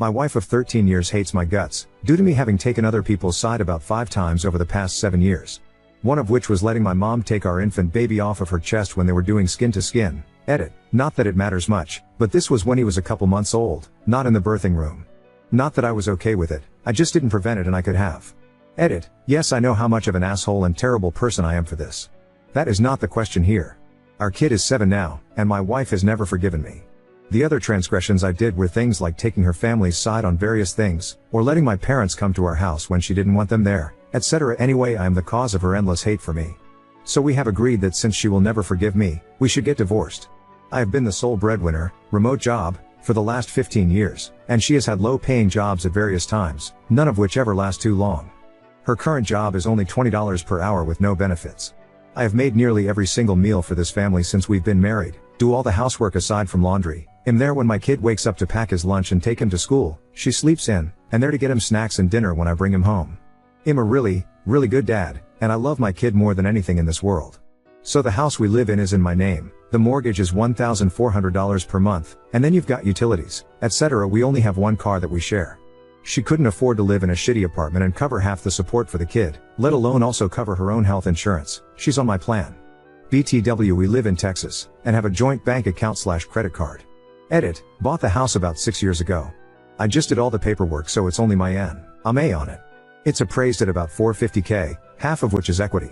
My wife of 13 years hates my guts, due to me having taken other people's side about 5 times over the past 7 years. One of which was letting my mom take our infant baby off of her chest when they were doing skin to skin. Edit. Not that it matters much, but this was when he was a couple months old, not in the birthing room. Not that I was okay with it, I just didn't prevent it and I could have. Edit. Yes, I know how much of an asshole and terrible person I am for this. That is not the question here. Our kid is 7 now, and my wife has never forgiven me. The other transgressions I did were things like taking her family's side on various things, or letting my parents come to our house when she didn't want them there, etc. Anyway, I am the cause of her endless hate for me. So we have agreed that since she will never forgive me, we should get divorced. I have been the sole breadwinner, remote job, for the last 15 years, and she has had low-paying jobs at various times, none of which ever last too long. Her current job is only $20 per hour with no benefits. I have made nearly every single meal for this family since we've been married, do all the housework aside from laundry, am there when my kid wakes up to pack his lunch and take him to school, she sleeps in, and there to get him snacks and dinner when I bring him home. I'm a really good dad, and I love my kid more than anything in this world. So the house we live in is in my name, the mortgage is $1,400 per month, and then you've got utilities, etc. We only have one car that we share. She couldn't afford to live in a shitty apartment and cover half the support for the kid, let alone also cover her own health insurance. She's on my plan. BTW, we live in Texas, and have a joint bank account / credit card. Edit. Bought the house about 6 years ago. I just did all the paperwork, so it's only my NA on it. It's appraised at about $450K, half of which is equity.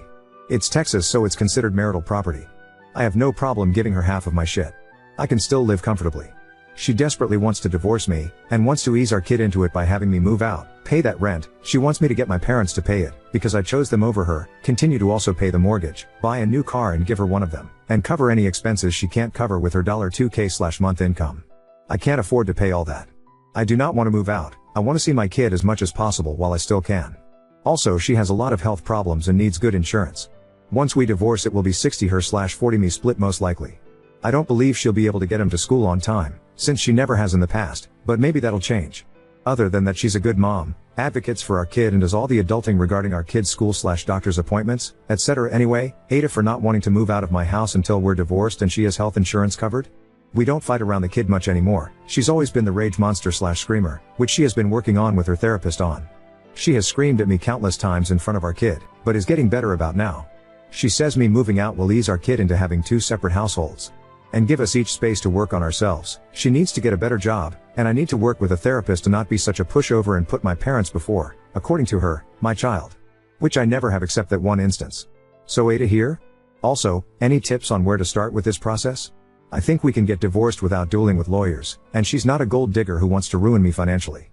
It's Texas, so it's considered marital property. I have no problem giving her half of my shit. I can still live comfortably. She desperately wants to divorce me, and wants to ease our kid into it by having me move out, pay that rent. She wants me to get my parents to pay it, because I chose them over her, continue to also pay the mortgage, buy a new car and give her one of them, and cover any expenses she can't cover with her $2K/ month income. I can't afford to pay all that. I do not want to move out, I want to see my kid as much as possible while I still can. Also, she has a lot of health problems and needs good insurance. Once we divorce, it will be 60 her / 40 me split most likely. I don't believe she'll be able to get him to school on time, since she never has in the past, but maybe that'll change. Other than that, she's a good mom, advocates for our kid and does all the adulting regarding our kid's school / doctor's appointments, etc. Anyway, Ada for not wanting to move out of my house until we're divorced and she has health insurance covered. We don't fight around the kid much anymore. She's always been the rage monster / screamer, which she has been working on with her therapist on. She has screamed at me countless times in front of our kid, but is getting better about now. She says me moving out will ease our kid into having 2 separate households, and give us each space to work on ourselves. She needs to get a better job, and I need to work with a therapist to not be such a pushover and put my parents before, according to her, my child. Which I never have except that one instance. So Ada here? Also, any tips on where to start with this process? I think we can get divorced without dueling with lawyers, and she's not a gold digger who wants to ruin me financially.